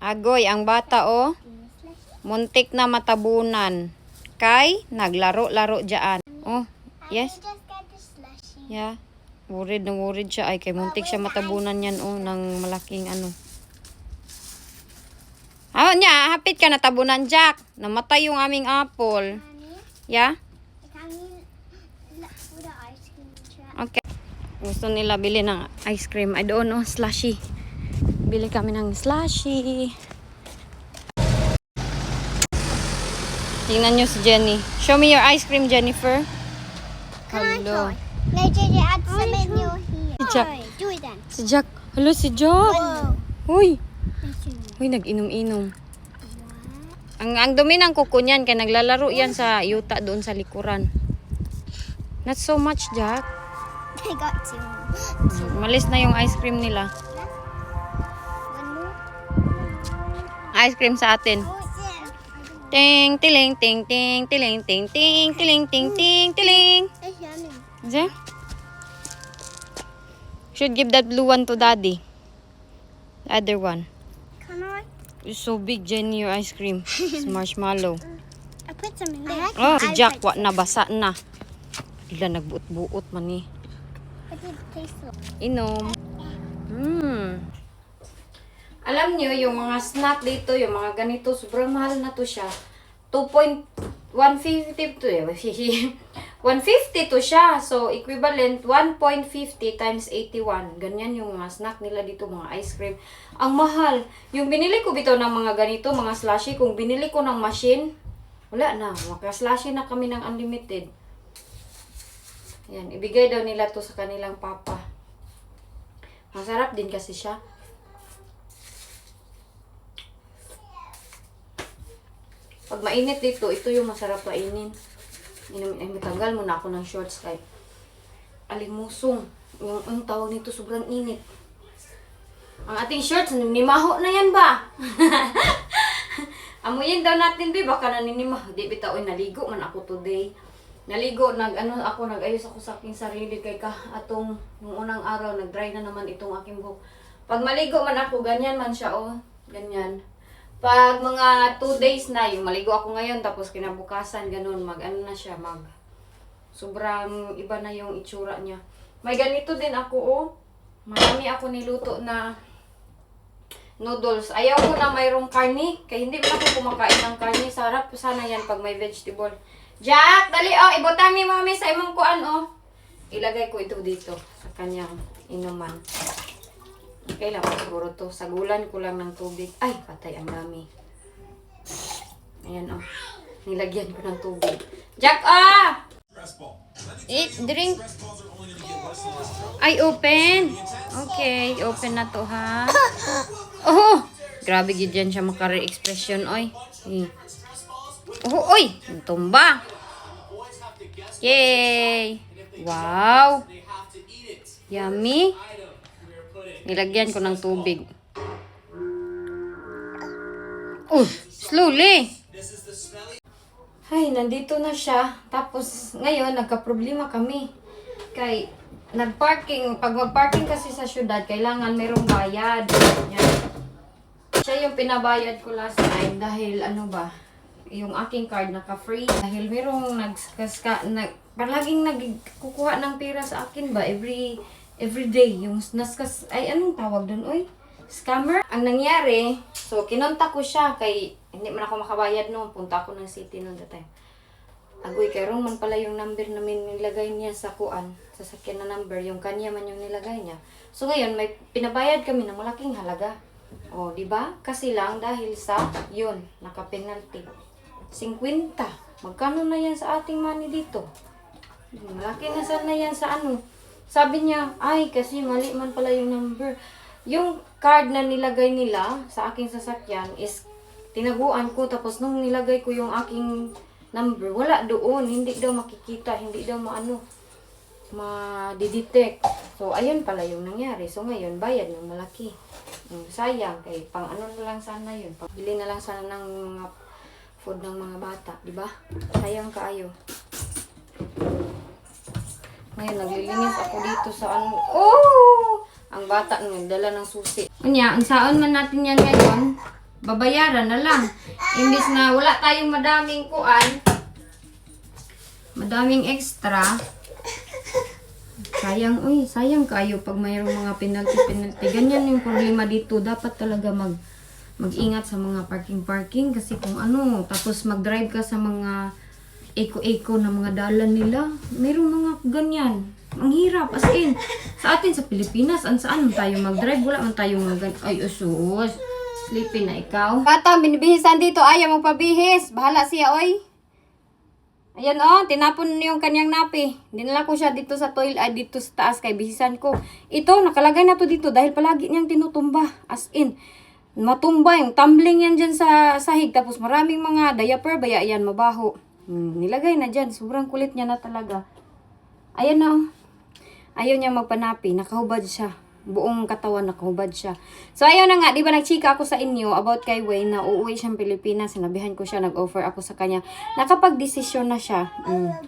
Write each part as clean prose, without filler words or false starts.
Agoy, ang bata oh. Muntik na matabunan. Kay, naglaro-laro dyan. Oh, yes. Yeah. Worried na worried siya. Ay, kay muntik siya matabunan yan oh, ng malaking ano. Ah, niya, hapit ka natabunan, Jack. Namatay yung aming apple. Yeah? Okay. Gusto nila bili ng ice cream. I don't know, slushy. Bili kami ng slushy. Tingnan nyo si Jenny. Show me your ice cream, Jennifer. Hello. No, JJ, add some in your here. Si Jack. Do it then. Si Jack. Hello, si Jack. Whoa. Uy. Uy, nag-inom-inom. Ang dumi ng kuko niyan, kaya naglalaro yan sa yuta doon sa likuran. Not so much, Jack. I got two. Malis na yung ice cream nila. One more. Ice cream sa atin. Oh, yeah. Ting, tiling, ting, ting, tiling, ting, ting, tiling, ting, ting, tiling. That's yummy. Is Should give that blue one to Daddy. The other one. Can I? It's so big, Jenny, your ice cream. It's marshmallow. I put some in there. Oh, si Jack, wa na, basa na. Bigla nagbuot-buot man eh. What did it taste like? Inom. Alam nyo, yung mga snack dito, yung mga ganito, sobrang mahal na to siya. 2.150 to eh. 150 to siya. So, equivalent 1.50 times 81. Ganyan yung mga snack nila dito, mga ice cream. Ang mahal. Yung binili ko bitaw ng mga ganito, mga slushy, kung binili ko ng machine, wala na. Maka-slushy na kami ng unlimited. Yan, ibigay daw nila to sa kanilang papa. Masarap din kasi siya. Pag mainit dito, ito yung masarap kainin. Matanggal muna ako ng shorts kay alimusong. Yung tawag nito, sobrang init. Ang ating shorts, nanimaho na yan ba? Amuyin daw natin, be. Baka naninimaho. Di bitaw, naligo man ako today. Naligo, nag-ayos ako sa aking sarili kay atong nung unang araw, nag-dry na naman itong aking buhok. Pag maligo man ako, ganyan man siya, oh. Ganyan. Pag mga 2 days na, yung maligo ako ngayon, tapos kinabukasan, ganun, na siya, sobrang iba na yung itsura niya. May ganito din ako, oh. Marami ako niluto na noodles. Ayaw ko na mayroong karne, kaya hindi ba ako kumakain ng karne. Sarap sana yan pag may vegetable. Jack, dali, oh, ibutang ni mami sa imong kuan, oh. Ilagay ko ito dito, sa kanyang inuman. Okay lang, siguro to. Sagulan ko lang ng tubig. Ay, patay, ang dami. Ayan, oh. Nilagyan ko ng tubig. Jack, ah! Eat, drink. Ay, open. Okay, open na to, ha? Oh! Grabe, gidyan siya makare-expression, oy. Oh, oy! Tumba. Yay! Wow! Yummy! Nilagyan ko ng tubig. Slowly. Ay, nandito na siya. Tapos, ngayon, nagka-problema kami. Pag mag-parking kasi sa syudad, kailangan merong bayad. Yan. Siya yung pinabayad ko last time dahil, yung aking card naka-free. Dahil merong palaging nagkukuha ng pera sa akin ba, every day, yung anong tawag doon, oy? Scammer. Ang nangyari, so kinontak ko siya kay, hindi man ako makabayad noon, punta ako ng city noon that time. Agoy, kay wrong man pala yung number namin nilagay niya sa sasakyan na number, yung kanya man yung nilagay niya. So ngayon, may pinabayad kami ng malaking halaga. O, di ba? Kasi lang dahil sa, yun, naka-penalty. 50. Magkano na yan sa ating money dito? Malaki na sana yan sa Sabi niya, ay, kasi mali man pala yung number. Yung card na nilagay nila sa aking sasakyan is tinaguan ko. Tapos nung nilagay ko yung aking number, wala doon. Hindi daw makikita. Hindi daw ma-detect. So, ayun pala yung nangyari. So, ngayon, bayad ng malaki. Sayang. Kay pang na lang sana yun. Bili na lang sana ng mga food ng mga bata. Diba? Sayang kaayo. Ngayon, naglilinis ako dito sa Oh! Ang bata nagdala ng susi. Kanya, ang saon man natin yan ngayon, babayaran na lang. Imbis na wala tayong madaming kuan, madaming extra. Sayang, sayang kayo pag mayroong mga penalty. Ganyan yung problema dito. Dapat talaga mag-ingat sa mga parking kasi kung ano, tapos mag-drive ka sa mga eco na mga dalan nila. Mayroong mga ganyan. Ang hirap. As in, sa atin sa Pilipinas, saan tayo mag-drive? Wala man tayo mga ay, usus. Sleepy na ikaw. Bata, binibihisan dito. Ayaw magpabihis. Bahala siya, oy. Ayan tinapon yung kanyang napi. Dinala ko siya dito sa dito sa taas kay bihisan ko. Ito, nakalagay na to dito dahil palagi niyang tinutumba. As in, matumba yung tumbling yan dyan sa sahig. Tapos maraming mga diaper, baya yan, mabaho. Nilagay na dyan. Sobrang kulit niya na talaga. Ayan na Ayaw niya magpanapi. Nakahubad siya. Buong katawan nakahubad siya. So, ayaw na nga. Di ba nagchika ako sa inyo about kay Wayne na uuwi siyang Pilipinas. Sinabihan ko siya, nag-offer ako sa kanya. Nakapag-desisyon na siya.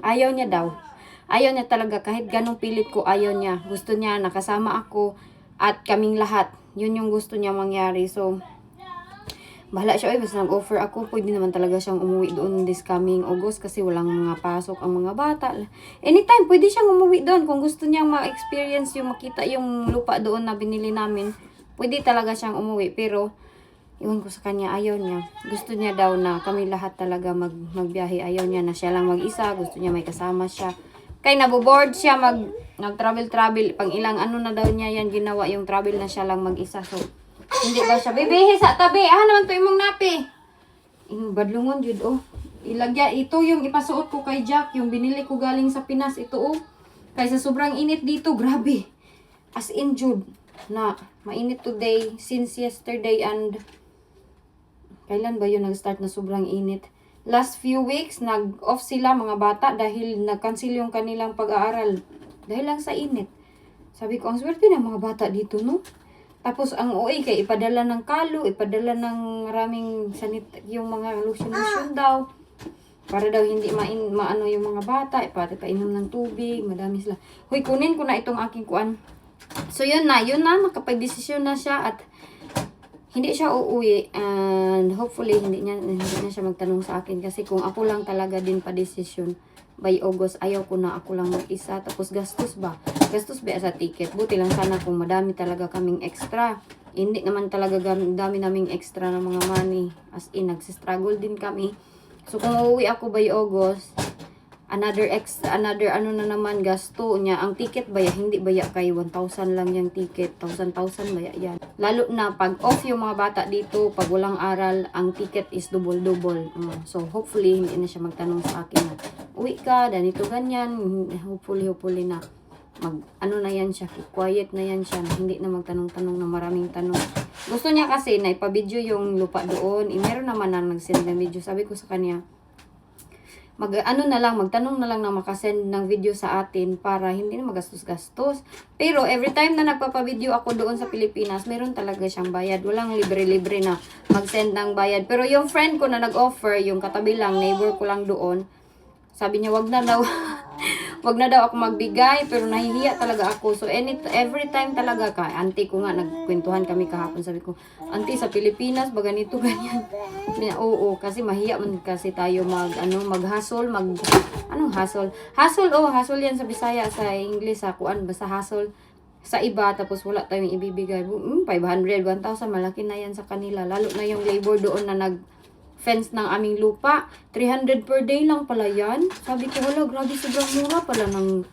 Ayaw niya daw. Ayaw niya talaga. Kahit ganong pilit ko, ayaw niya. Gusto niya nakasama ako at kaming lahat. Yun yung gusto niya mangyari. So, bahala siya. Basta nag-offer ako. Pwede naman talaga siyang umuwi doon this coming August kasi walang mga pasok ang mga bata. Anytime, pwede siyang umuwi doon. Kung gusto niyang ma-experience yung makita yung lupa doon na binili namin, pwede talaga siyang umuwi. Pero, iwan ko sa kanya, ayaw niya. Gusto niya daw na kami lahat talaga magbiyahe. Ayaw niya na siya lang mag-isa. Gusto niya may kasama siya. Kaya naboboard siya nag-travel. Pang ilang ano na daw niya yan ginawa yung travel na siya lang mag-isa. So, hindi ba siya? Bibihi sa tabi. Naman to imong napi. Badlungon jud Ilagya. Ito yung ipasuot ko kay Jack. Yung binili ko galing sa Pinas. Ito Kaysa sobrang init dito. Grabe. As in jud. Na mainit today. Since yesterday and kailan ba yun nag-start na sobrang init? Last few weeks, nag-off sila mga bata dahil nag-cancel yung kanilang pag-aaral. Dahil lang sa init. Sabi ko, ang swerte ng mga bata dito, no? Tapos ang OA kay ipadala ng kalo, ipadala ng maraming yung mga lotion daw. Para daw hindi maano yung mga bata, ipainom ng tubig, madami sila. Hoy, kunin ko na itong aking kuan. So yun na, nakapag-desisyon na siya at hindi siya uuwi and hopefully hindi na siya magtanong sa akin kasi kung ako lang talaga din pa desisyon by August, ayaw ko na ako lang mag-isa. Tapos gastos ba sa ticket. Buti lang sana kung madami talaga kaming extra. Hindi naman talaga dami naming extra na mga money. As in, nagsistruggle din kami. So, kung uuwi ako by August, another ano na naman gasto niya. Ang ticket baya, hindi baya kay 1,000 lang yung ticket. 1,000 baya yan. Lalo na pag off yung mga bata dito, pag walang aral, ang ticket is double. So, hopefully, hindi na siya magtanong sa akin na, uwi ka, ganito, ganyan. Hopefully na ano na yan siya, quiet na yan siya, Mm-hmm. hindi na magtanong-tanong na maraming tanong. Gusto niya kasi na ipabidyo yung lupa doon. Meron naman na nag-send ng video. Sabi ko sa kanya, magtanong na lang na makasend ng video sa atin para hindi na magastos-gastos. Pero every time na nagpapavideo ako doon sa Pilipinas, meron talaga siyang bayad. Walang libre-libre na mag-send ng bayad. Pero yung friend ko na nag-offer, yung katabi lang, neighbor ko lang doon, sabi niya, wag na daw. Wag na daw ako magbigay, pero nahihiya talaga ako. So, every time talaga ka, auntie ko nga, nagkwentuhan kami kahapon. Sabi ko, auntie, sa Pilipinas, ba ganito, ganyan? Oo, kasi mahiya man kasi tayo mag-hustle, anong hustle? Hustle yan sa Bisaya, sa English, sa kuan, basta hustle sa iba, tapos wala tayong ibibigay. 500, 1,000, malaki na yan sa kanila. Lalo na yung labor doon na fence ng aming lupa. 300 per day lang pala yan. Sabi ko, wala, grabe, sobrang mura pala ng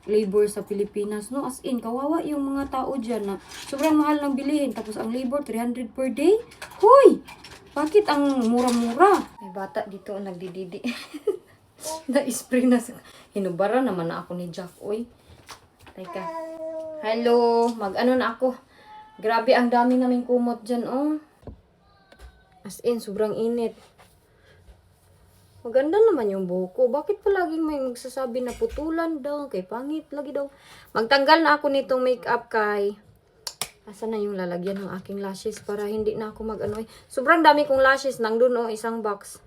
labor sa Pilipinas, no? As in, kawawa yung mga tao dyan na sobrang mahal ng bilihin. Tapos ang labor, 300 per day? Hoy! Bakit ang mura-mura? May bata dito nagdididi. Na-spray na sa... Hinubara naman na ako ni Jack, oy. Teka. Hello, mag-ano na ako. Grabe, ang dami naming kumot dyan, As in, sobrang init. Maganda naman yung buhok ko. Bakit palaging may magsasabi na putulan daw? Kay pangit lagi daw. Magtanggal na ako nitong makeup kay... Asan na yung lalagyan ng aking lashes para hindi na ako Sobrang dami kong lashes. Nandun isang box.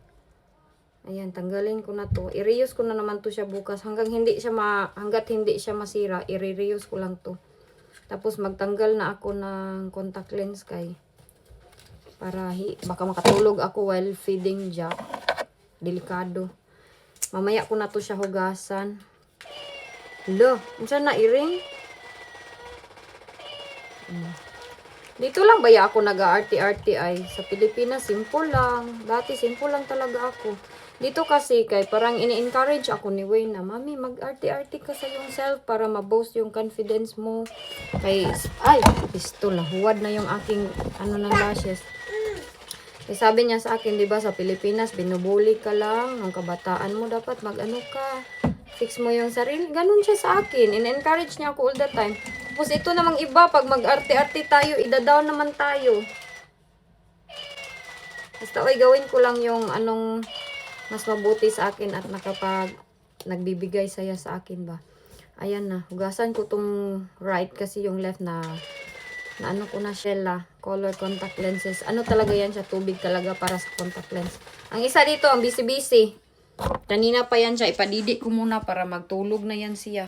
Ayan, tanggalin ko na to. I-reuse ko na naman to siya bukas. Hanggat hindi siya masira, i-reuse ko lang to. Tapos magtanggal na ako ng contact lens kay... Para baka makatulog ako while feeding Jack. Delikado. Mamaya ko na to siya hugasan. Lo, unsa na iring? Dito lang ba ako nag-arty-arty ay? Sa Pilipinas, simple lang. Dati, simple lang talaga ako. Dito kasi, kay parang ini-encourage ako ni Wayne na, Mami, mag-arty-arty ka sa yung self para ma-boost yung confidence mo. Kay, ay, pistol na. Huwad na yung aking, ng lashes. Kaya sabi niya sa akin, di ba, sa Pilipinas, binubuli ka lang. Nung kabataan mo, dapat mag-ano ka. Fix mo yung sarili. Ganun siya sa akin. In-encourage niya ako all the time. Tapos ito namang iba, pag mag-arte-arte tayo, ida-down naman tayo. Basta, gawin ko lang yung anong mas mabuti sa akin at nagbibigay saya sa akin ba. Ayan na. Hugasan ko tong right kasi yung left na ano ko na Shella. Color contact lenses. Ano talaga yan siya? Tubig talaga para sa contact lens. Ang isa dito, ang busy-busy. Kanina pa yan siya. Ipadidi ko muna para magtulog na yan siya.